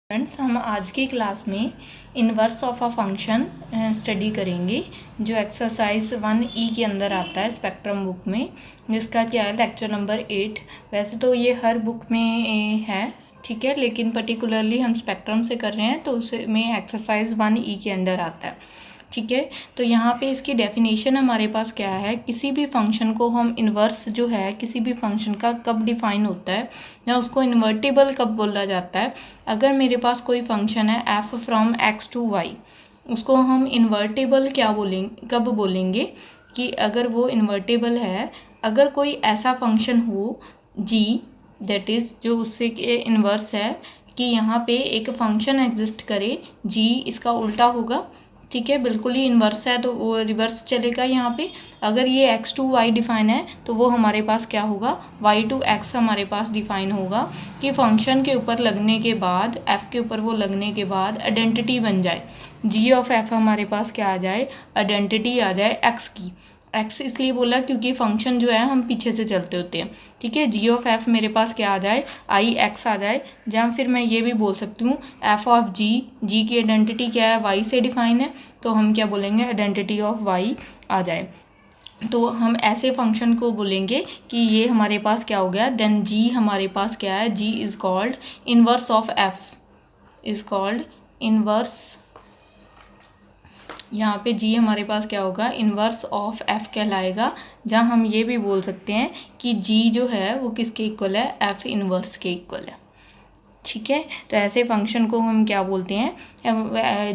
Friends, हम आज की क्लास में inverse of a function study करेंगे जो एक्सरसाइज 1E के अंदर आता है स्पेक्ट्रम बुक में, जिसका क्या है लेक्चर नंबर 8। वैसे तो ये हर बुक में है, ठीक है, लेकिन पर्टिकुलरली हम स्पेक्ट्रम से कर रहे हैं तो उसमें एक्सरसाइज 1E के अंदर आता है, ठीक है। तो यहाँ पे इसकी डेफिनेशन हमारे पास क्या है, किसी भी फंक्शन को हम इन्वर्स जो है किसी भी फंक्शन का कब डिफाइन होता है या उसको इन्वर्टिबल कब बोला जाता है। अगर मेरे पास कोई फंक्शन है f from x to y, उसको हम इन्वर्टिबल क्या बोलेंगे, कब बोलेंगे कि अगर वो इन्वर्टिबल है, अगर कोई ऐसा फंक्शन हो g दैट इज़ जो उससे के इन्वर्स है, कि यहाँ पे एक फंक्शन एग्जिस्ट करे, g इसका उल्टा होगा, ठीक है, बिल्कुल ही इन्वर्स है तो वो रिवर्स चलेगा। यहाँ पे अगर ये x टू y डिफाइन है तो वो हमारे पास क्या होगा, y टू x हमारे पास डिफाइन होगा कि फंक्शन के ऊपर लगने के बाद, f के ऊपर वो लगने के बाद आइडेंटिटी बन जाए, g ऑफ f हमारे पास क्या आ जाए, आइडेंटिटी आ जाए x की। x इसलिए बोला क्योंकि फंक्शन जो है हम पीछे से चलते होते हैं, ठीक है। g ऑफ f मेरे पास क्या आ जाए, आई x आ जाए, जहाँ फिर मैं ये भी बोल सकती हूँ f ऑफ g, g की आइडेंटिटी क्या है, y से डिफाइन है, तो हम क्या बोलेंगे, आइडेंटिटी ऑफ y आ जाए। तो हम ऐसे फंक्शन को बोलेंगे कि ये हमारे पास क्या हो गया, देन g हमारे पास क्या है, g is called inverse of f, is called inverse, यहाँ पे g हमारे पास क्या होगा, इन्वर्स ऑफ f कहलाएगा। जहाँ हम ये भी बोल सकते हैं कि g जो है वो किसके इक्वल है, f इन्वर्स के इक्वल है, ठीक है। तो ऐसे फंक्शन को हम क्या बोलते हैं,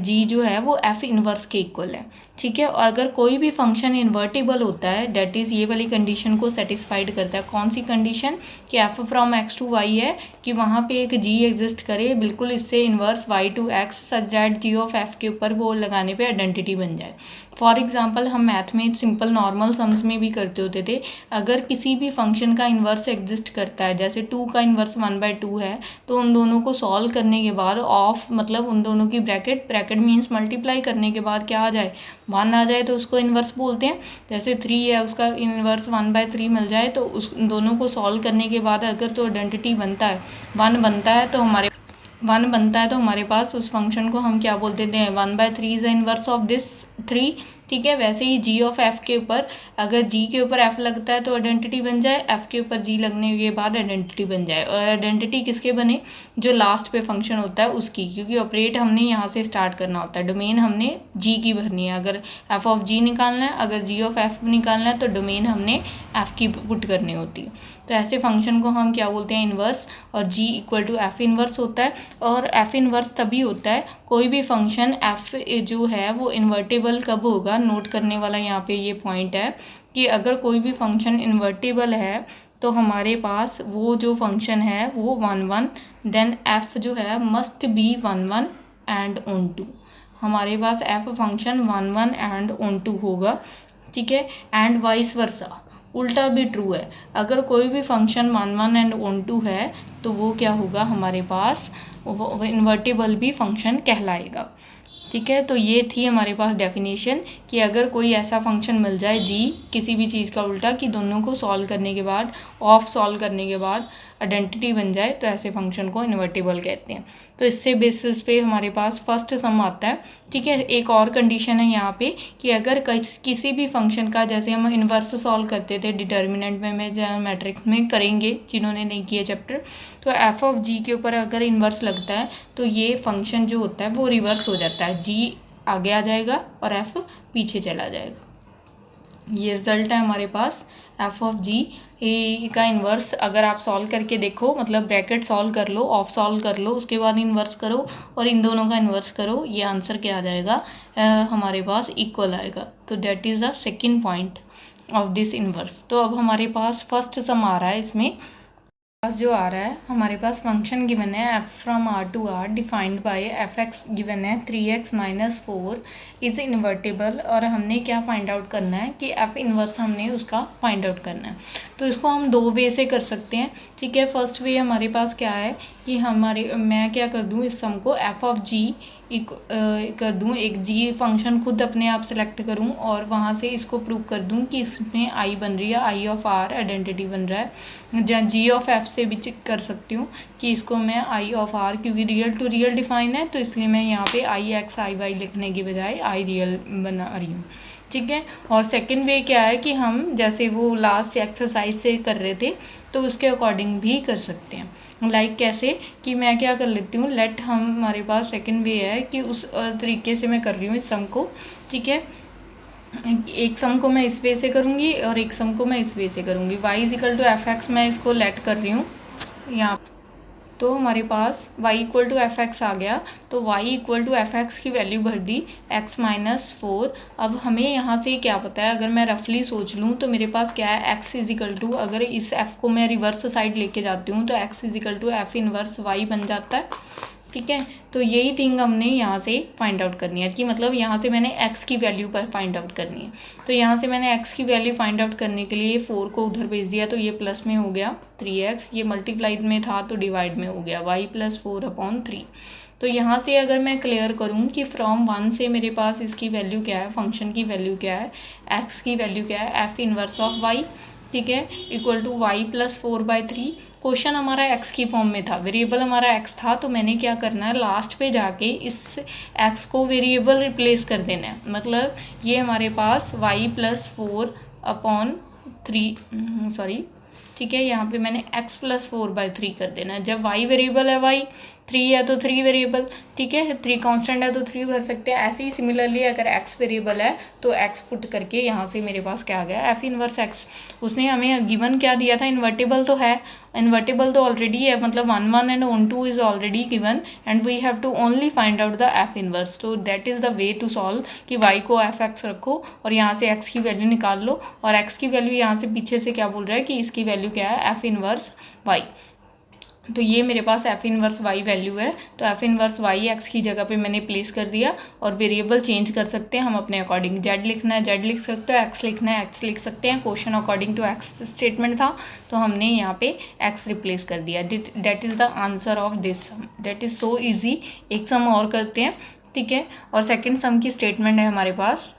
g जो है वो f इन्वर्स के इक्वल है, ठीक है। और अगर कोई भी फंक्शन इन्वर्टिबल होता है, डेट इज़ ये वाली कंडीशन को सेटिस्फाइड करता है। कौन सी कंडीशन, कि f from x to y है, कि वहाँ पे एक g एग्जिस्ट करे बिल्कुल इससे inverse y to x, such that g of f के ऊपर वो लगाने पे आइडेंटिटी बन जाए। फॉर एग्जांपल हम मैथ में सिंपल नॉर्मल सम्स में भी करते होते थे, अगर किसी भी फंक्शन का इन्वर्स एग्जिस्ट करता है, जैसे 2 का इन्वर्स 1/2 है, तो उन दोनों को सॉल्व करने के बाद ऑफ मतलब उन दोनों की ब्रैकेट मीन्स मल्टीप्लाई करने के बाद क्या आ जाए, 1 आ जाए, तो उसको इन्वर्स बोलते हैं। जैसे 3 है, उसका इन्वर्स 1/3 मिल जाए, तो उस दोनों को सॉल्व करने के बाद अगर तो आइडेंटिटी बनता है, 1 बनता है, तो हमारे पास उस फंक्शन को हम क्या बोल देते हैं, 1/3 is the inverse of this 3, ठीक है। वैसे ही g ऑफ f के ऊपर, अगर g के ऊपर f लगता है तो आइडेंटिटी बन जाए, f के ऊपर g लगने के बाद आइडेंटिटी बन जाए। और आइडेंटिटी किसके बने, जो लास्ट पे फंक्शन होता है उसकी, क्योंकि ऑपरेट हमने यहाँ से स्टार्ट करना होता है, डोमेन हमने g की भरनी है। अगर f ऑफ g निकालना है, अगर g ऑफ f निकालना है, तो डोमेन हमने f की पुट करनी होती है। तो ऐसे फंक्शन को हम क्या बोलते हैं, इन्वर्स, और g equal to f inverse होता है। और f इन्वर्स तभी होता है, कोई भी फंक्शन f जो है वो इन्वर्टेबल कब होगा, नोट करने वाला यहाँ पे ये पॉइंट है कि अगर कोई भी फंक्शन इन्वर्टेबल है तो हमारे पास वो जो फंक्शन है वो 1 देन f जो है must be 1 and onto, हमारे पास f function 1 and onto होगा, ठीक है। एंड वाइस वर्सा, उल्टा भी ट्रू है, अगर कोई भी फंक्शन 1 एंड ऑन टू है तो वो क्या होगा, हमारे पास वो इन्वर्टिबल भी फंक्शन कहलाएगा, ठीक है। तो ये थी हमारे पास डेफिनेशन कि अगर कोई ऐसा फंक्शन मिल जाए g किसी भी चीज़ का उल्टा, कि दोनों को सॉल्व करने के बाद, ऑफ सॉल्व करने के बाद आइडेंटिटी बन जाए, तो ऐसे फंक्शन को इन्वर्टिबल कहते हैं। तो इससे बेसिस पे हमारे पास फर्स्ट सम आता है, ठीक है। एक और कंडीशन है यहाँ पे कि अगर किसी भी फंक्शन का, जैसे हम इन्वर्स सॉल्व करते थे डिटर्मिनेंट में मैट्रिक्स में करेंगे, जिन्होंने नहीं किया चैप्टर, तो f ऑफ g के ऊपर अगर इन्वर्स लगता है तो ये फंक्शन जो होता है वो रिवर्स हो जाता है, g आगे आ जाएगा और f पीछे चला जाएगा। ये रिजल्ट है हमारे पास f ऑफ g का इन्वर्स। अगर आप सॉल्व करके देखो, मतलब ब्रैकेट सॉल्व कर लो, ऑफ सॉल्व कर लो, उसके बाद इन्वर्स करो और इन दोनों का इन्वर्स करो, ये आंसर क्या आ जाएगा, हमारे पास इक्वल आएगा। तो that is the second point of this inverse. तो अब हमारे पास फर्स्ट सम आ रहा है, इसमें जो आ रहा है हमारे पास फंक्शन गिवन है f from r to r defined by fx given है 3x माइनस 4 इज़ इन्वर्टेबल, और हमने क्या फाइंड आउट करना है कि f इन्वर्स हमने उसका फाइंड आउट करना है। तो इसको हम 2 वे से कर सकते हैं, ठीक है। फर्स्ट वे हमारे पास क्या है कि मैं क्या कर दूँ, इस सम को f ऑफ g कर दूं, एक जी फंक्शन खुद अपने आप सेलेक्ट करूं और वहां से इसको प्रूव कर दूं कि इसमें आई बन रही है, आई ऑफ आर आइडेंटिटी बन रहा है। जहाँ जी ऑफ एफ से भी चेक कर सकती हूँ कि इसको मैं आई ऑफ आर, क्योंकि रियल टू रियल डिफाइन है तो इसलिए मैं यहाँ पे आई एक्स आई वाई लिखने की बजाय आई रियल बना रही हूँ। ठीक है। और सेकंड वे क्या है कि हम जैसे वो लास्ट एक्सरसाइज से कर रहे थे तो उसके अकॉर्डिंग भी कर सकते हैं। लाइक कैसे कि मैं क्या कर लेती हूँ, लेट हमारे पास सेकंड वे है कि उस तरीके से मैं कर रही हूँ इस सम को। ठीक है। एक सम को मैं इस वे से करूँगी और एक सम को मैं इस वे से करूँगी। y is equal to F x मैं इसको लेट कर रही हूँ यहाँ। तो हमारे पास y equal to F x आ गया, तो y equal to F x की वैल्यू भर दी x माइनस 4। अब हमें यहाँ से क्या पता है, अगर मैं रफली सोच लूँ तो मेरे पास क्या है, x इजिकल टू, अगर इस f को मैं रिवर्स साइड लेके जाती हूँ तो x is equal to F inverse y बन जाता है। ठीक है। तो यही थिंग हमने यहाँ से फाइंड आउट करनी है कि मतलब यहाँ से मैंने x की वैल्यू पर फाइंड आउट करनी है। तो यहाँ से मैंने x की वैल्यू फाइंड आउट करने के लिए 4 को उधर भेज दिया, तो ये प्लस में हो गया 3x, ये मल्टीप्लाइड में था तो डिवाइड में हो गया y प्लस 4/3। तो यहाँ से अगर मैं क्लियर करूँ कि फ्रॉम 1 से मेरे पास इसकी वैल्यू क्या है, फंक्शन की वैल्यू क्या है, x की वैल्यू क्या है, एफ इनवर्स ऑफ y। ठीक है। Equal to y plus 4/3। Question हमारा x की फॉर्म में था, वेरिएबल हमारा x था, तो मैंने क्या करना है, लास्ट पे जाके इस x को वेरिएबल रिप्लेस कर देना है। मतलब ये हमारे पास y प्लस 4/3 ठीक है, यहाँ पे मैंने x प्लस 4/3 कर देना है। जब y वेरिएबल है, y 3 है तो 3 वेरिएबल, ठीक है, 3 कांस्टेंट है तो 3 भर सकते हैं। ऐसे ही सिमिलरली अगर x वेरिएबल है तो x पुट करके यहाँ से मेरे पास क्या आ गया, एफ इनवर्स x। उसने हमें गिवन क्या दिया था, इन्वर्टेबल तो है, इन्वर्टेबल तो ऑलरेडी है, मतलब 1 1 and 1 2 is already given and we have to only find out the f inverse. तो that is the way to solve कि y को एफ एक्स रखो और यहाँ से x की वैल्यू निकाल लो, और x की वैल्यू यहाँ से पीछे से क्या बोल रहा है कि इसकी वैल्यू क्या है, एफ इनवर्स y। तो ये मेरे पास एफ इनवर्स y वैल्यू है, तो एफ इनवर्स y x की जगह पे मैंने प्लेस कर दिया। और वेरिएबल चेंज कर सकते हैं हम अपने अकॉर्डिंग, z लिखना है z लिख सकते हो, x लिखना है x लिख सकते हैं। Question according to x statement था तो हमने यहाँ पे x रिप्लेस कर दिया। That is the answer of this sum. That is so easy. एक सम और करते हैं। ठीक है। और सेकेंड सम की स्टेटमेंट है हमारे पास।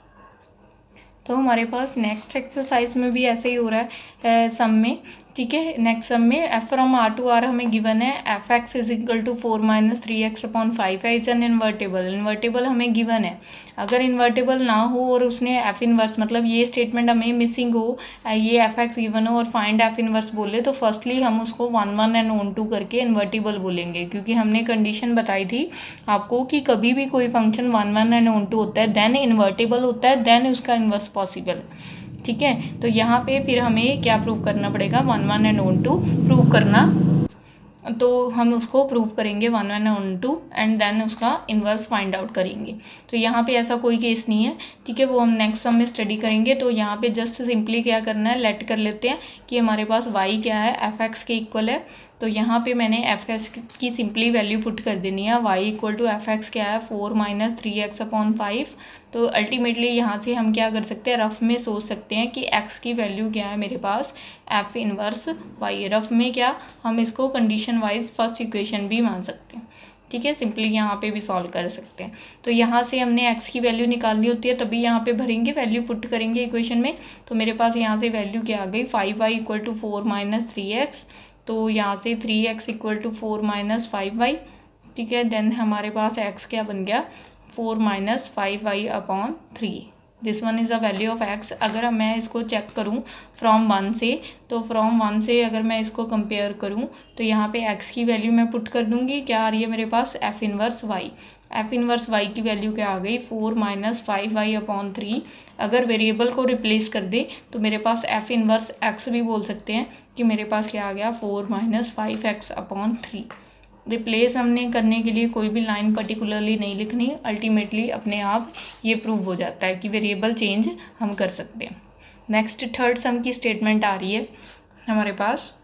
तो हमारे पास नेक्स्ट एक्सरसाइज में भी ऐसे ही हो रहा है सम में। ठीक है। नेक्स्ट सम में F from R to R हमें गिवन है, F X is equal to 4 minus 3x/5 है, इज एन इन्वर्टेबल। इन्वर्टेबल हमें गिवन है। अगर इन्वर्टेबल ना हो और उसने एफ इनवर्स, मतलब ये स्टेटमेंट हमें मिसिंग हो, ये एफ एक्स गिवन हो और फाइंड एफ इनवर्स बोले, तो फर्स्टली हम उसको 1 1 एंड 1 2 करके इन्वर्टेबल बोलेंगे, क्योंकि हमने कंडीशन बताई थी आपको कि कभी भी कोई फंक्शन 1 1 एंड 1 2 होता है देन इन्वर्टेबल होता है, देन उसका इन्वर्स पॉसिबल। ठीक है। तो यहाँ पे फिर हमें क्या प्रूव करना पड़ेगा, 1 1 एंड 1 2 प्रूव करना। तो हम उसको प्रूव करेंगे 1 1 एंड 1 2 एंड देन उसका इन्वर्स फाइंड आउट करेंगे। तो यहाँ पे ऐसा कोई केस नहीं है। ठीक है। वो हम नेक्स्ट सम में स्टडी करेंगे। तो यहाँ पे जस्ट सिंपली क्या करना है, लेट कर लेते हैं कि हमारे पास y क्या है, एफ एक्स के इक्वल है। तो यहाँ पे मैंने एफ एक्स की सिंपली वैल्यू पुट कर देनी है। y equal to F X क्या है, 4 माइनस 3x/5। तो अल्टीमेटली यहाँ से हम क्या कर सकते हैं, रफ में सोच सकते हैं कि x की वैल्यू क्या है मेरे पास, एफ इनवर्स y। रफ में क्या, हम इसको कंडीशन वाइज फर्स्ट इक्वेशन भी मान सकते हैं। ठीक है। सिंपली यहाँ पे भी सॉल्व कर सकते हैं। तो यहाँ से हमने x की वैल्यू निकालनी होती है, तभी यहाँ पे भरेंगे, वैल्यू पुट करेंगे इक्वेशन में। तो मेरे पास यहाँ से वैल्यू क्या आ गई, 5y equal to 4 minus 3x। तो यहाँ से 3x equal to 4 minus 5y। ठीक है। देन हमारे पास x क्या बन गया, 4 minus 5y/3। This one is the value of x। अगर मैं इसको चेक करूँ फ्रॉम 1 से, तो फ्रॉम 1 से अगर मैं इसको कंपेयर करूँ तो यहाँ पे x की वैल्यू मैं पुट कर दूँगी, क्या आ रही है मेरे पास, f inverse y। F inverse y की वैल्यू क्या आ गई, 4 माइनस 5y/3। अगर वेरिएबल को रिप्लेस कर दे तो मेरे पास एफ इनवर्स x भी बोल सकते हैं कि मेरे पास क्या आ गया, 4 माइनस 5x/3। रिप्लेस हमने करने के लिए कोई भी लाइन पर्टिकुलरली नहीं लिखनी, अल्टीमेटली अपने आप ये प्रूव हो जाता है कि वेरिएबल चेंज हम कर सकते हैं। नेक्स्ट थर्ड सम की स्टेटमेंट आ रही है हमारे पास।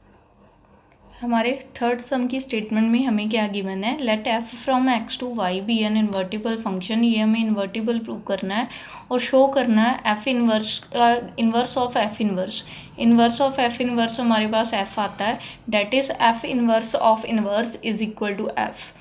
हमारे थर्ड सम की स्टेटमेंट में हमें क्या गिवन है, let f from x to y be an invertible function. ये हमें इन्वर्टिबल प्रूव करना है और शो करना है f inverse of f inverse. Inverse of f inverse हमारे पास एफ आता है, that is f inverse of inverse is equal to f.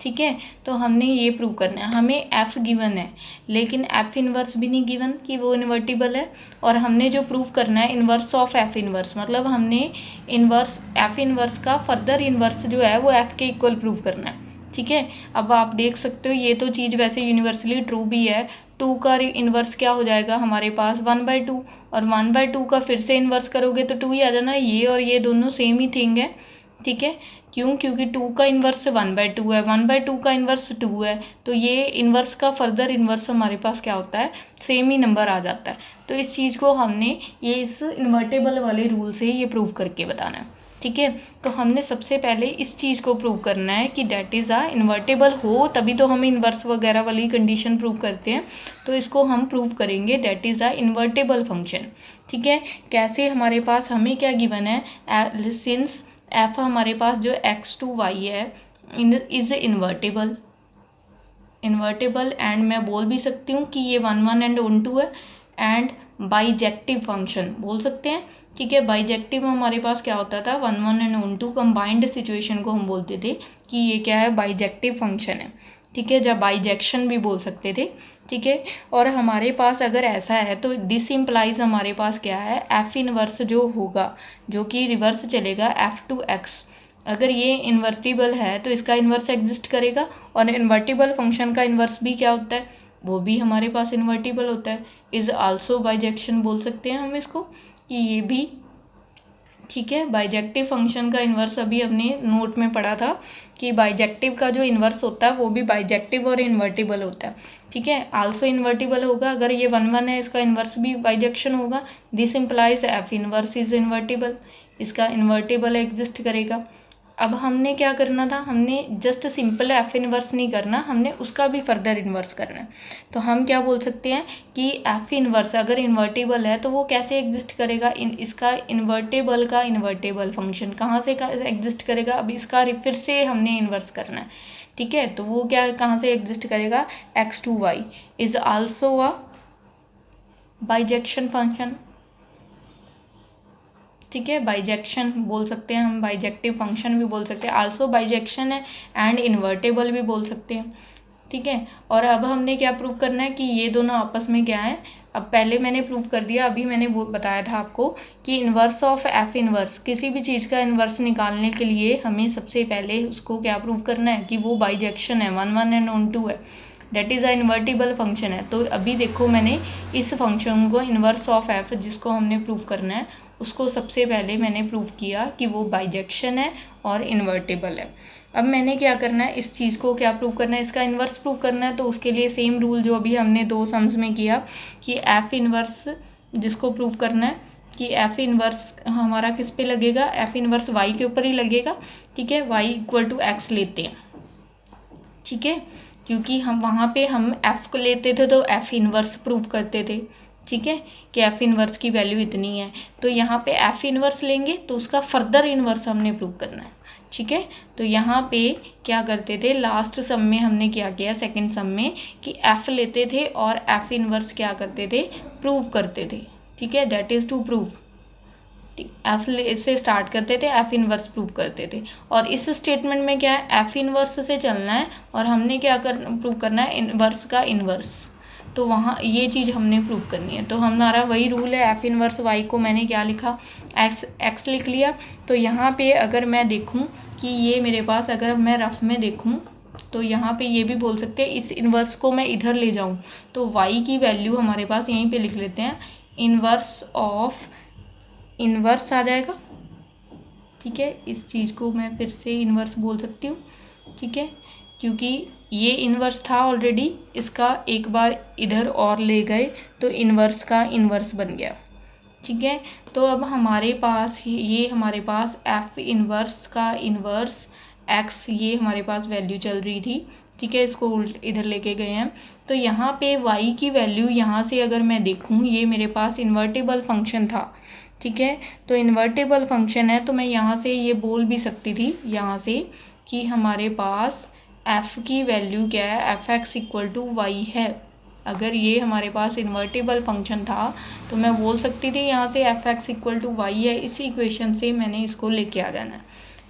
ठीक है। तो हमने ये प्रूव करना है, हमें एफ़ गिवन है लेकिन एफ़ इन्वर्स भी नहीं गिवन कि वो इन्वर्टिबल है, और हमने जो प्रूव करना है इन्वर्स ऑफ एफ़ इन्वर्स, मतलब हमने इन्वर्स एफ़ इन्वर्स का फर्दर इन्वर्स जो है वो एफ़ के इक्वल प्रूव करना है, ठीक है। अब आप देख सकते हो ये तो चीज़ वैसे यूनिवर्सली ट्रू भी है, 2 का इन्वर्स क्या हो जाएगा हमारे पास 1/2, और 1/2 का फिर से इन्वर्स करोगे तो 2 ही आ जाना, ये और ये दोनों सेम ही थिंग है, ठीक है। क्यों? क्योंकि 2 का इन्वर्स 1/2 है, 1/2 का इन्वर्स 2 है, तो ये इन्वर्स का फर्दर इन्वर्स हमारे पास क्या होता है, सेम ही नंबर आ जाता है। तो इस चीज़ को हमने ये इस इन्वर्टेबल वाले रूल से ये प्रूव करके बताना है, ठीक है। तो हमने सबसे पहले इस चीज़ को प्रूव करना है कि डेट इज़ आ इन्वर्टेबल हो, तभी तो हम इन्वर्स वगैरह वाली कंडीशन प्रूव करते हैं। तो इसको हम प्रूव करेंगे that is a invertible function, ठीक है। कैसे? हमारे पास हमें क्या गिवन है, सिंस एफ हमारे पास जो x2y है इज़ इन्वर्टेबल एंड मैं बोल भी सकती हूँ कि ये 1 1 एंड 1 2 है, एंड बाइजेक्टिव फंक्शन बोल सकते हैं, ठीक है। बाइजेक्टिव में हमारे पास क्या होता था 1 1 एंड 1 2 कंबाइंड सिचुएशन को हम बोलते थे कि ये क्या है, बाइजेक्टिव फंक्शन है, ठीक है, जब बाइजेक्शन भी बोल सकते थे, ठीक है। और हमारे पास अगर ऐसा है तो दिस इम्प्लाइज हमारे पास क्या है, एफ इनवर्स जो होगा जो कि रिवर्स चलेगा f2x, अगर ये इन्वर्टिबल है तो इसका इन्वर्स एग्जिस्ट करेगा, और इन्वर्टिबल फंक्शन का इन्वर्स भी क्या होता है, वो भी हमारे पास इन्वर्टिबल होता है, इज़ आल्सो बाइजेक्शन बोल सकते हैं हम इसको कि ये भी, ठीक है। बाइजेक्टिव फंक्शन का इन्वर्स अभी हमने नोट में पढ़ा था कि बाइजेक्टिव का जो इन्वर्स होता है वो भी बाइजेक्टिव और इन्वर्टिबल होता है, ठीक है। आल्सो इन्वर्टिबल होगा, अगर ये 1 1 है इसका इन्वर्स भी बाइजेक्शन होगा, this implies F inverse is invertible, इसका इन्वर्टिबल एग्जिस्ट करेगा। अब हमने क्या करना था, हमने जस्ट सिंपल एफ इन्वर्स नहीं करना, हमने उसका भी फर्दर इन्वर्स करना है। तो हम क्या बोल सकते हैं कि एफ इन्वर्स अगर इन्वर्टेबल है तो वो कैसे एग्जिस्ट करेगा, इसका इन्वर्टेबल का इन्वर्टेबल फंक्शन कहाँ से एग्जिस्ट करेगा, अब इसका फिर से हमने इन्वर्स करना है, ठीक है। तो वो क्या कहाँ से एग्जिस्ट करेगा, x2y is also a bijection function, ठीक है। बाइजेक्शन बोल सकते हैं हम, बाइजेक्टिव फंक्शन भी बोल सकते हैं, आल्सो बाइजेक्शन है एंड इन्वर्टेबल भी बोल सकते हैं, ठीक है। और अब हमने क्या प्रूव करना है कि ये दोनों आपस में क्या है, अब पहले मैंने प्रूव कर दिया, अभी मैंने बताया था आपको कि इन्वर्स ऑफ एफ इन्वर्स, किसी भी चीज़ का इन्वर्स निकालने के लिए हमें सबसे पहले उसको क्या प्रूव करना है कि वो बाइजेक्शन है, 1 1 एंड 1 2 है, that is a invertible function है। तो अभी देखो मैंने इस फंक्शन को इन्वर्स ऑफ एफ जिसको हमने प्रूव करना है उसको सबसे पहले मैंने प्रूव किया कि वो बाइजेक्शन है और इन्वर्टेबल है। अब मैंने क्या करना है, इस चीज़ को क्या प्रूव करना है, इसका इन्वर्स प्रूव करना है, तो उसके लिए सेम रूल जो अभी हमने 2 सम्स में किया कि एफ इन्वर्स जिसको प्रूव करना है कि एफ इन्वर्स हमारा किस पे लगेगा, एफ इन्वर्स वाई के ऊपर ही लगेगा, ठीक है। वाई इक्वल टू एक्स लेते हैं, ठीक है, क्योंकि हम वहाँ पे हम एफ़ को लेते थे तो एफ़ इन्वर्स प्रूव करते थे, ठीक है, कि एफ़ इन्वर्स की वैल्यू इतनी है, तो यहाँ पे एफ़ इन्वर्स लेंगे तो उसका फर्दर इन्वर्स हमने प्रूव करना है, ठीक है। तो यहाँ पे क्या करते थे, लास्ट सम में हमने क्या किया, सेकंड सम में, कि एफ़ लेते थे और एफ़ इन्वर्स क्या करते थे, प्रूव करते थे, ठीक है, that is to prove, f से स्टार्ट करते थे, एफ इन्वर्स प्रूव करते थे। और इस स्टेटमेंट में क्या है, एफ इन्वर्स से चलना है और हमने क्या प्रूव करना है, इन्वर्स का इन्वर्स, तो वहाँ ये चीज़ हमने प्रूव करनी है। तो हमारा वही रूल है, एफ इन्वर्स वाई को मैंने क्या लिखा, एक्स लिख लिया। तो यहाँ पे अगर मैं देखूँ कि ये मेरे पास, अगर मैं रफ में देखूँ तो यहाँ पे ये भी बोल सकते हैं, इस इन्वर्स को मैं इधर ले जाऊँ तो वाई की वैल्यू हमारे पास यहीं पे लिख लेते हैं, इन्वर्स ऑफ इन्वर्स आ जाएगा, ठीक है। इस चीज़ को मैं फिर से इन्वर्स बोल सकती हूँ, ठीक है, क्योंकि ये इन्वर्स था ऑलरेडी, इसका एक बार इधर और ले गए तो इन्वर्स का इन्वर्स बन गया, ठीक है। तो अब हमारे पास ये हमारे पास एफ इन्वर्स का इन्वर्स एक्स, ये हमारे पास वैल्यू चल रही थी, ठीक है, इसको उल्ट इधर लेके गए हैं। तो यहाँ पे वाई की वैल्यू यहाँ से अगर मैं देखूँ, ये मेरे पास इन्वर्टेबल फंक्शन था, ठीक है। तो इन्वर्टेबल फंक्शन है तो मैं यहाँ से ये बोल भी सकती थी यहाँ से कि हमारे पास f की वैल्यू क्या है, F x equal to y है। अगर ये हमारे पास इन्वर्टेबल फंक्शन था तो मैं बोल सकती थी यहाँ से f x equal to y है, इस इक्वेशन से मैंने इसको लेके आ जाना है,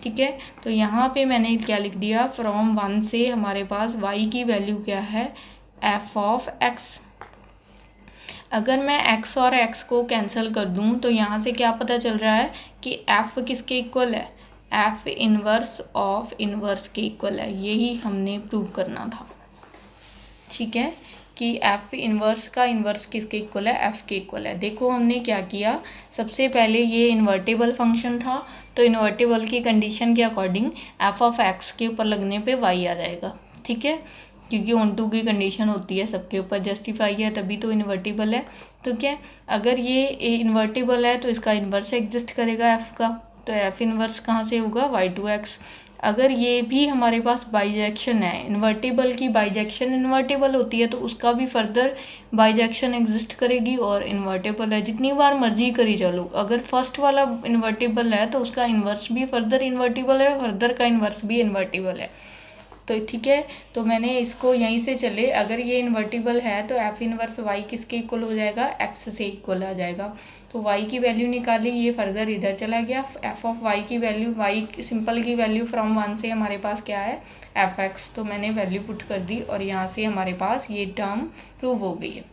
ठीक है। तो यहाँ पे मैंने क्या लिख दिया, फ्रॉम 1 से हमारे पास y की वैल्यू क्या है, f ऑफ x। अगर मैं x और x को कैंसिल कर दूँ तो यहाँ से क्या पता चल रहा है कि f किसके इक्वल है, f इनवर्स ऑफ इनवर्स के इक्वल है। यही हमने प्रूव करना था, ठीक है, कि f इनवर्स का इनवर्स किसके इक्वल है, f के इक्वल है। देखो हमने क्या किया, सबसे पहले ये इन्वर्टेबल फंक्शन था, तो इन्वर्टेबल की कंडीशन के अकॉर्डिंग f ऑफ x के ऊपर लगने पे y आ जाएगा, ठीक है, क्योंकि ऑन टू की कंडीशन होती है, सबके ऊपर जस्टिफाई है तभी तो इन्वर्टेबल है। तो क्या, अगर ये इन्वर्टेबल है तो इसका इन्वर्स एग्जिस्ट करेगा f का, तो f इनवर्स कहाँ से होगा, y2x। अगर ये भी हमारे पास बाइजेक्शन है, इन्वर्टेबल की बाइजेक्शन इन्वर्टेबल होती है तो उसका भी फर्दर बाइजेक्शन एग्जिस्ट करेगी, और इन्वर्टेबल है जितनी बार मर्जी करी चलो, अगर फर्स्ट वाला इन्वर्टेबल है तो उसका इन्वर्स भी फर्दर इन्वर्टेबल है, फर्दर का इन्वर्स भी इन्वर्टेबल है। तो ठीक है, तो मैंने इसको यहीं से चले, अगर ये इन्वर्टिबल है तो एफ इनवर्स वाई किसके इक्वल हो जाएगा, एक्स से इक्वल आ जाएगा। तो वाई की वैल्यू निकाली, ये फर्दर इधर चला गया, एफ ऑफ वाई की वैल्यू, वाई सिंपल की वैल्यू फ्रॉम 1 से हमारे पास क्या है, एफ एक्स। तो मैंने वैल्यू पुट कर दी और यहाँ से हमारे पास ये टर्म प्रूव हो गई है,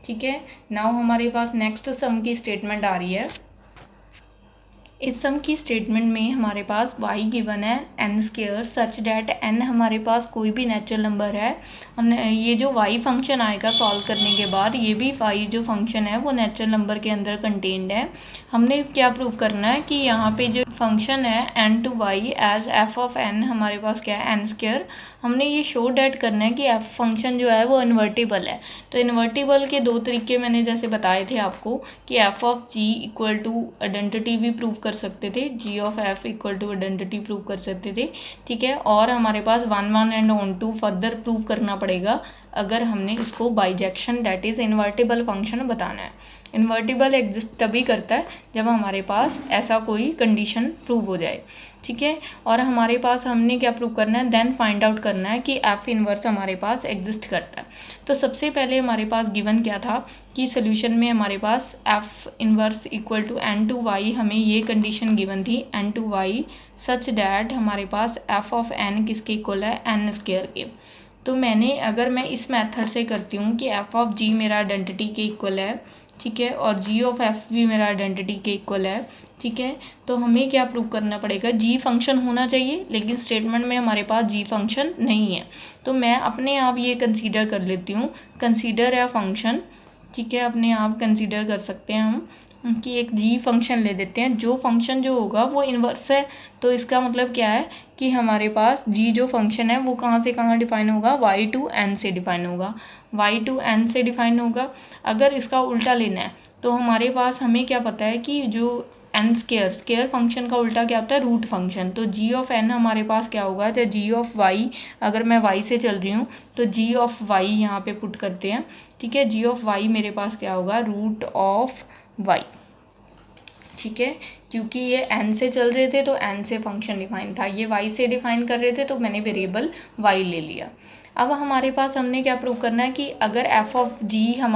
ठीक है। नाउ हमारे पास नेक्स्ट सम की स्टेटमेंट आ रही है। इस सम की स्टेटमेंट में हमारे पास y गिवन है n square such that n हमारे पास कोई भी नेचुरल नंबर है, और ये जो y फंक्शन आएगा सॉल्व करने के बाद, ये भी y जो फंक्शन है वो नेचुरल नंबर के अंदर कंटेन्ड है। हमने क्या प्रूव करना है कि यहाँ पे जो फंक्शन है n to y as f of n हमारे पास क्या है n स्क्वायर, हमने ये शो डैट करना है कि f फंक्शन जो है वो इन्वर्टिबल है। तो इन्वर्टिबल के दो तरीके मैंने जैसे बताए थे आपको कि f of g equal to identity भी प्रूव कर सकते थे, g of f equal to identity prove कर सकते थे, ठीक है। और हमारे पास 1 1 and onto further prove करना पड़ेगा अगर हमने इसको bijection that is invertible function बताना है। इन्वर्टिबल एग्जिस्ट तभी करता है जब हमारे पास ऐसा कोई कंडीशन प्रूव हो जाए, ठीक है। और हमारे पास हमने क्या प्रूव करना है, देन फाइंड आउट करना है कि एफ इनवर्स हमारे पास एग्जिस्ट करता है। तो सबसे पहले हमारे पास गिवन क्या था कि सोल्यूशन में हमारे पास f inverse equal to n to y, हमें ये कंडीशन गिवन थी n to y such that हमारे पास एफ ऑफ एन किसके इक्वल है, एन स्क्वायर के। तो मैंने अगर मैं इस मेथड से करती हूँ कि एफ ऑफ जी मेरा आइडेंटिटी के इक्वल है, ठीक है, और जी ऑफ एफ भी मेरा आइडेंटिटी के इक्वल है, ठीक है। तो हमें क्या प्रूव करना पड़ेगा, जी फंक्शन होना चाहिए, लेकिन स्टेटमेंट में हमारे पास जी फंक्शन नहीं है। तो मैं अपने आप ये कंसीडर कर लेती हूँ, कंसीडर है फंक्शन, ठीक है, अपने आप कंसीडर कर सकते हैं हम कि एक जी फंक्शन ले देते हैं, जो फंक्शन जो होगा वो इन्वर्स है। तो इसका मतलब क्या है कि हमारे पास जी जो फंक्शन है वो कहाँ से कहाँ डिफाइन होगा, वाई टू एन से डिफाइन होगा, वाई टू एन से डिफाइन होगा। अगर इसका उल्टा लेना है तो हमारे पास हमें क्या पता है कि जो एन स्केयर, स्केयर फंक्शन का उल्टा क्या होता है, रूट फंक्शन। तो जी ऑफ एन हमारे पास क्या होगा, चाहे जी ऑफ वाई, अगर मैं वाई से चल रही हूँ तो जी ऑफ वाई यहाँ पे पुट करते हैं, ठीक है। जी ऑफ वाई मेरे पास क्या होगा, रूट ऑफ वाई, ठीक है, क्योंकि ये n से चल रहे थे तो n से फंक्शन डिफाइन था, ये y से डिफाइन कर रहे थे तो मैंने वेरिएबल y ले लिया। अब हमारे पास हमने क्या प्रूव करना है कि अगर f ऑफ g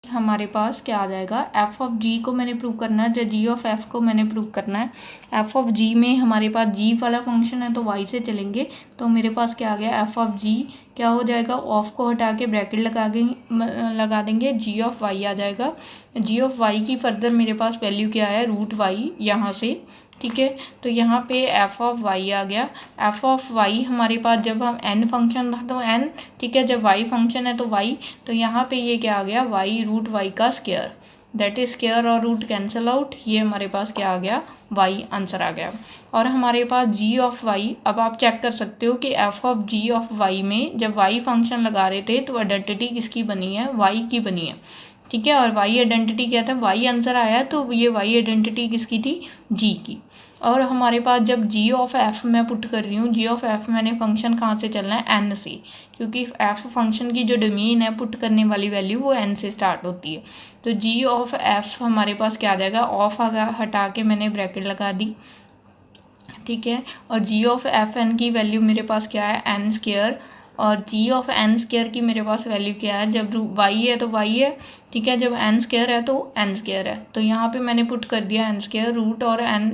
हमारे पास क्या आ जाएगा, एफ ऑफ जी को मैंने प्रूव करना है, जी ऑफ एफ को मैंने प्रूव करना है। एफ ऑफ जी में हमारे पास जी वाला फंक्शन है तो वाई से चलेंगे, तो मेरे पास क्या आ गया, एफ ऑफ जी क्या हो जाएगा, ऑफ को हटा के ब्रैकेट लगा देंगे, जी ऑफ वाई आ जाएगा। जी ऑफ वाई की फर्दर मेरे पास वैल्यू क्या है, रूट वाई यहाँ से, ठीक है। तो यहाँ पे एफ ऑफ वाई आ गया। एफ ऑफ वाई हमारे पास जब हम एन फंक्शन था तो एन, ठीक है, जब वाई फंक्शन है तो वाई, तो यहाँ पे ये क्या आ गया, वाई रूट वाई का स्क्वायर, दैट इज स्क्वायर और रूट कैंसिल आउट, ये हमारे पास क्या आ गया, वाई आंसर आ गया। और हमारे पास जी ऑफ वाई, अब आप चेक कर सकते हो कि f of g of y में जब वाई फंक्शन लगा रहे थे तो आइडेंटिटी किसकी बनी है, वाई की बनी है, ठीक है। और वाई आइडेंटिटी क्या था, वाई आंसर आया, तो ये वाई आइडेंटिटी किसकी थी, जी की। और हमारे पास जब जी ऑफ एफ मैं पुट कर रही हूँ, जी ऑफ एफ मैंने फंक्शन कहाँ से चलना है, एन से, क्योंकि एफ फंक्शन की जो डोमेन है पुट करने वाली वैल्यू वो एन से स्टार्ट होती है। तो जी ऑफ एफ हमारे पास क्या आ जाएगा, ऑफ हटा के मैंने ब्रैकेट लगा दी, ठीक है। और जी ऑफ एफ एन की वैल्यू मेरे पास क्या है, एन स्क्वायर और जी ऑफ एन स्क्वायर की मेरे पास वैल्यू क्या है, जब वाई है तो वाई है, ठीक है, जब एन स्क्वायर है तो एन स्क्वायर है। तो यहाँ पे मैंने पुट कर दिया एन स्क्वायर, रूट और एन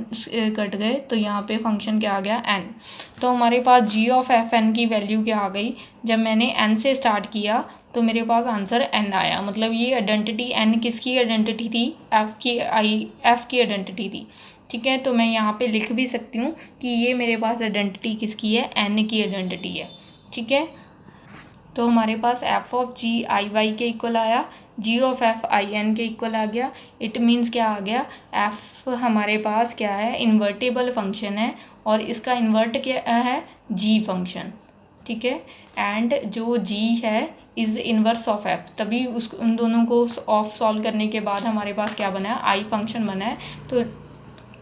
कट गए, तो यहाँ पे फंक्शन क्या आ गया, एन। तो हमारे पास जी ऑफ एफ एन की वैल्यू क्या आ गई, जब मैंने एन से स्टार्ट किया तो मेरे पास आंसर एन आया। मतलब ये आइडेंटिटी एन किसकी आइडेंटिटी थी, एफ की आइडेंटिटी थी, ठीक है। तो मैं यहाँ पे लिख भी सकती हूँ कि ये मेरे पास आइडेंटिटी किसकी है, एन की आइडेंटिटी है, ठीक है। तो हमारे पास f of g i y के इक्वल आया, g of f i n के इक्वल आ गया। इट मीन्स क्या आ गया, एफ हमारे पास क्या है, इन्वर्टेबल फंक्शन है और इसका इन्वर्ट क्या है, जी फंक्शन, ठीक है। एंड जो जी है इज़ इन्वर्स ऑफ एफ, तभी उन दोनों को ऑफ सॉल्व करने के बाद हमारे पास क्या बना है, आई फंक्शन बना है। तो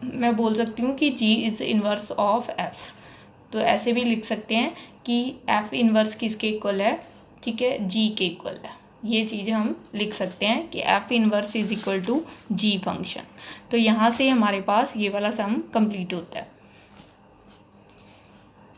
मैं बोल सकती हूँ कि जी इज़ इन्वर्स ऑफ एफ। तो ऐसे भी लिख सकते हैं कि एफ इन्वर्स किसके इक्वल है, ठीक है, जी के इक्वल है। ये चीज़ें हम लिख सकते हैं कि f inverse is equal to g function. तो यहाँ से हमारे पास ये वाला सम कंप्लीट होता है।